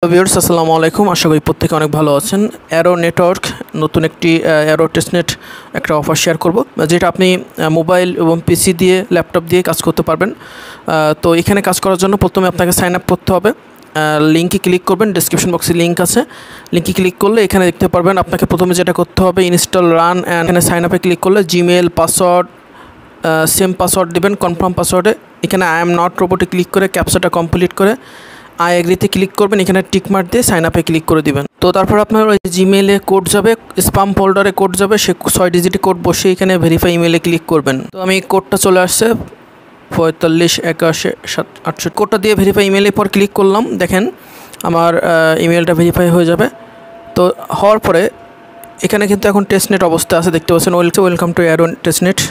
Viewers আসসালামু আলাইকুম, আশা করি প্রত্যেকে অনেক ভালো আছেন। অ্যারো নেটওয়ার্ক নতুন একটি অ্যারো টেস্টনেট একটা অফার শেয়ার করব, যেটা আপনি মোবাইল এবং পিসি দিয়ে ল্যাপটপ দিয়ে কাজ করতে পারবেন। তো এখানে কাজ করার জন্য প্রথমে আপনাকে সাইন আপ করতে হবে। লিঙ্কে ক্লিক করবেন, ডেসক্রিপশন বক্সে লিঙ্ক আছে, লিঙ্কে ক্লিক করলে এখানে দেখতে পারবেন আপনাকে প্রথমে যেটা করতে হবে ইনস্টল রান অ্যান্ড এখানে সাইন আপে ক্লিক করলে জিমেল পাসওয়ার্ড সেম পাসওয়ার্ড দেবেন কনফার্ম পাসওয়ার্ডে। এখানে আই এম নট রোবটে ক্লিক করে ক্যাপচাটা কমপ্লিট করে আই এগ্রিতে ক্লিক করবেন, এখানে টিক মার্ক দিয়ে সাইন আপে ক্লিক করে দিবেন। তো তারপর আপনার ওই জিমেলে কোড যাবে, স্পাম ফোল্ডারে কোড যাবে, সে 6 ডিজিটের কোড বসে এখানে ভেরিফাই ইমেলে ক্লিক করবেন। তো আমি কোডটা চলে আসছে 45 81 68 কোডটা দিয়ে ভেরিফাই ইমেলের পর ক্লিক করলাম। দেখেন আমার ইমেলটা ভেরিফাই হয়ে যাবে। তো হওয়ার পরে এখানে কিন্তু এখন টেস্টনেট অবস্থা আছে, দেখতে পাচ্ছেন ওয়েলকাম টু অ্যারো টেস্টনেট।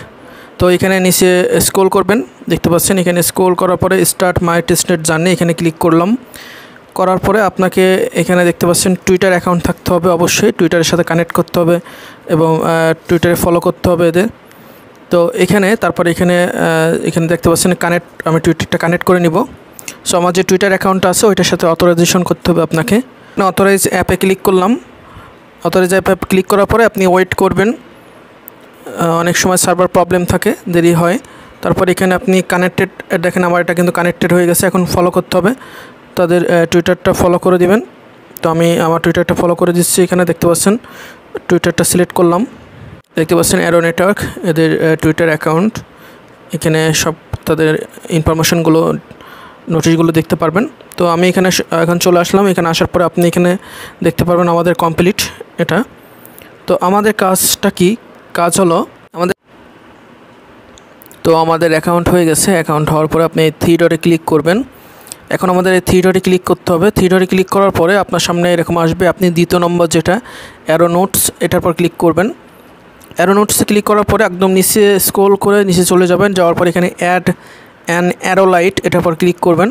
তো এখানে নিচে স্ক্রল করবেন, দেখতে পাচ্ছেন এখানে স্ক্রল করার পরে স্টার্ট মাই টেস্টনেট জার্নি এখানে ক্লিক করলাম। করার পরে আপনাকে এখানে দেখতে পাচ্ছেন টুইটার অ্যাকাউন্ট থাকতে হবে, অবশ্যই টুইটারের সাথে কানেক্ট করতে হবে এবং টুইটারে ফলো করতে হবে এদের। তো তারপরে এখানে দেখতে পাচ্ছেন কানেক্ট, আমি টুইটারটা কানেক্ট করে নিব। সো আমার যে টুইটার অ্যাকাউন্টটা আছে ওইটার সাথে অথরাইজেশন করতে হবে আপনাকে। অথরাইজ অ্যাপে ক্লিক করলাম। অথরাইজ অ্যাপে ক্লিক করার পরে আপনি ওয়েট করবেন, অনেক সময় সার্ভার প্রবলেম থাকে, দেরি হয়। তারপর এখানে আপনি কানেক্টেড, দেখেন আমার এটা কিন্তু কানেক্টেড হয়ে গেছে। এখন ফলো করতে হবে তাদের টুইটারটা ফলো করে দিবেন। তো আমি আমার টুইটারটা ফলো করে দিচ্ছি। এখানে দেখতে পাচ্ছেন টুইটারটা সিলেক্ট করলাম, দেখতে পাচ্ছেন অ্যারো নেটওয়ার্ক এদের টুইটার অ্যাকাউন্ট। এখানে সব তাদের ইনফরমেশনগুলো নোটিশগুলো দেখতে পারবেন। তো আমি এখন চলে আসলাম। এখানে আসার পরে আপনি এখানে দেখতে পারবেন আমাদের কমপ্লিট এটা। তো আমাদের কাজটা কি, কাজ হলো আমাদের অ্যাকাউন্ট হয়ে গেছে। অ্যাকাউন্ট হওয়ার পরে আপনি 3 ডটে ক্লিক করবেন। এখন আমাদের এই 3 ডটে ক্লিক করতে হবে। 3 ডটে ক্লিক করার পরে আপনার সামনে এরকম আসবে, আপনি দ্বিতীয় নম্বর যেটা অ্যারো নোটস এটার পর ক্লিক করবেন। অ্যারো নোটসে ক্লিক করার পরে একদম নিচে স্ক্রল করে নিচে চলে যাবেন। যাওয়ার পর এখানে অ্যাড অ্যান অ্যারো লাইট এটার পর ক্লিক করবেন।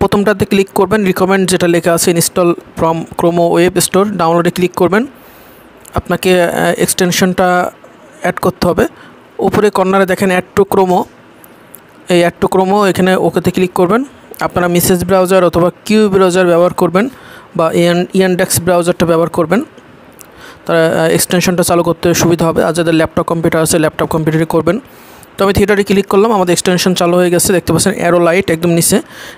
প্রথমটাতে ক্লিক করবেন, রিকমেন্ড যেটা লেখা আছে install from Chrome web store, ডাউনলোডে ক্লিক করবেন। আপনাকে এক্সটেনশনটা অ্যাড করতে হবে। উপরে কর্নারে দেখেন অ্যাড টু ক্রোমো, এই অ্যাড টু ক্রোমো এখানে ওকেতে ক্লিক করবেন। আপনারা মেসেজ ব্রাউজার অথবা কিউ ব্রাউজার ব্যবহার করবেন বা ইয়ানডেক্স ব্রাউজারটা ব্যবহার করবেন, তারা এক্সটেনশনটা চালু করতে সুবিধা হবে। আর যাদের ল্যাপটপ কম্পিউটার আছে ল্যাপটপ কম্পিউটারে করবেন। তো আমি থিয়েটারে ক্লিক করলাম, আমাদের এক্সটেনশন চালু হয়ে গেছে। দেখতে পাচ্ছেন অ্যারো লাইট একদম নিচে,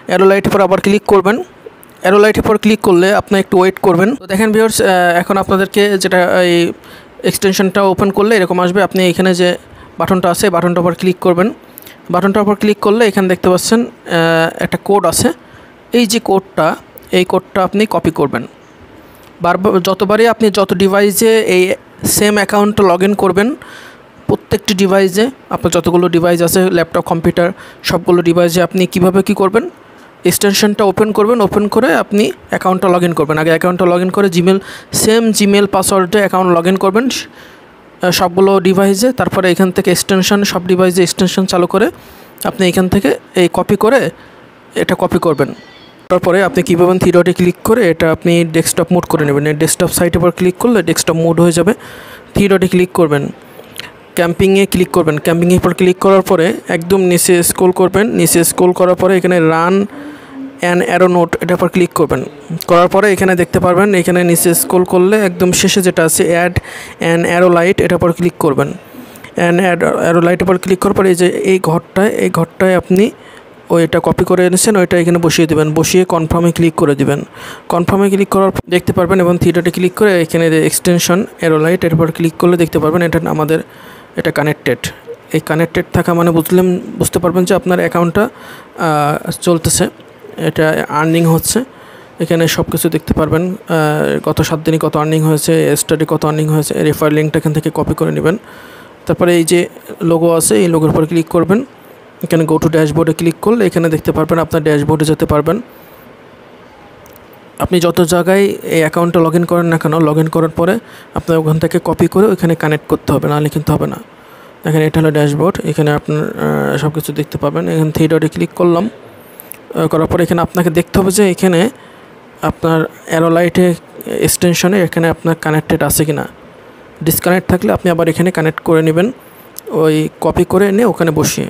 অ্যারো লাইটের পর আবার ক্লিক করবেন। অ্যারো লাইটের পর ক্লিক করলে আপনি একটু ওয়েট করবেন। তো দেখেন ভিউয়ার্স, এখন আপনাদেরকে যেটা এই এক্সটেনশনটা ওপেন করলে এরকম আসবে। আপনি এখানে যে বাটনটা আছে বাটনটার উপর ক্লিক করবেন। বাটনটার উপর ক্লিক করলে এখানে দেখতে পাচ্ছেন একটা কোড আছে। এই যে এই কোডটা আপনি কপি করবেন। যতবারই আপনি যত ডিভাইসে এই সেম অ্যাকাউন্টটা লগ ইন করবেন, প্রত্যেকটি ডিভাইসে আপনার যতগুলো ডিভাইস আছে ল্যাপটপ কম্পিউটার সবগুলো ডিভাইসে আপনি কীভাবে কী করবেন, এক্সটেনশনটা ওপেন করবেন। ওপেন করে আপনি অ্যাকাউন্টটা লগ ইন করবেন। আগে অ্যাকাউন্টটা লগ ইন করে জিমেল পাসওয়ার্ডে অ্যাকাউন্ট লগ ইন করবেন সবগুলো ডিভাইসে। তারপরে এখান থেকে এক্সটেনশন সব ডিভাইসে এক্সটেনশন চালু করে আপনি এখান থেকে এই কপি করে এটা কপি করবেন। তারপরে আপনি কীভাবে 3 ডটে ক্লিক করে এটা আপনি ডেস্কটপ মোড করে নেবেন। এই ডেস্কটপ সাইটের পর ক্লিক করলে ডেস্কটপ মোড হয়ে যাবে। 3 ডটে ক্লিক করবেন, ক্যাম্পিংয়ে ক্লিক করবেন। ক্যাম্পিংয়ের পর ক্লিক করার পরে একদম নিচে স্ক্রল করবেন। নিচে স্ক্রল করার পরে এখানে রান অ্যান অ্যারো নোট এটার পর ক্লিক করবেন। করার পরে এখানে দেখতে পারবেন এখানে নিচে স্ক্রল করলে একদম শেষে যেটা আছে অ্যাড অ্যান অ্যারো লাইট এটার পর ক্লিক করবেন। অ্যারো লাইটের পর ক্লিক করার পরে এই যে এই ঘরটায় আপনি ওইটা কপি করে এনেছেন, ওইটা এখানে বসিয়ে দেবেন। বসিয়ে কনফার্মে ক্লিক করে দেবেন। কনফার্মে ক্লিক করার দেখতে পারবেন এবং 3 ডটে ক্লিক করে এখানে এক্সটেনশন অ্যারো লাইট এর পর ক্লিক করলে দেখতে পারবেন এটা কানেক্টেড। এই কানেক্টেড থাকা মানে বুঝতে পারবেন যে আপনার অ্যাকাউন্টটা চলতেছে, এটা আর্নিং হচ্ছে। এখানে সব কিছু দেখতে পারবেন, গত 7 দিনে কত আর্নিং হয়েছে, স্টাডি কত আর্নিং হয়েছে। রেফার লিঙ্কটা এখান থেকে কপি করে নেবেন। তারপরে এই যে লোগো আছে এই লোগোর পর ক্লিক করবেন। এখানে গো টু ড্যাশবোর্ডে ক্লিক করলে এখানে দেখতে পারবেন আপনার ড্যাশবোর্ডে যেতে পারবেন। আপনি যত জায়গায় এই অ্যাকাউন্টটা লগ ইন করেন না কেন, লগ ইন করার পরে আপনার ওখান থেকে কপি করে ওইখানে কানেক্ট করতে হবে, নাহলে কিন্তু হবে না। এখানে এটা হলো ড্যাশবোর্ড, এখানে আপনার সব কিছু দেখতে পাবেন। এখানে 3 ডটে ক্লিক করলাম। করার পরে এখানে আপনাকে দেখতে হবে যে এখানে আপনার অ্যারো লাইটে এক্সটেনশনে এখানে আপনার কানেক্টেড আছে কি না। ডিসকানেক্ট থাকলে আপনি আবার এখানে কানেক্ট করে নেবেন, ওই কপি করে এনে ওখানে বসিয়ে।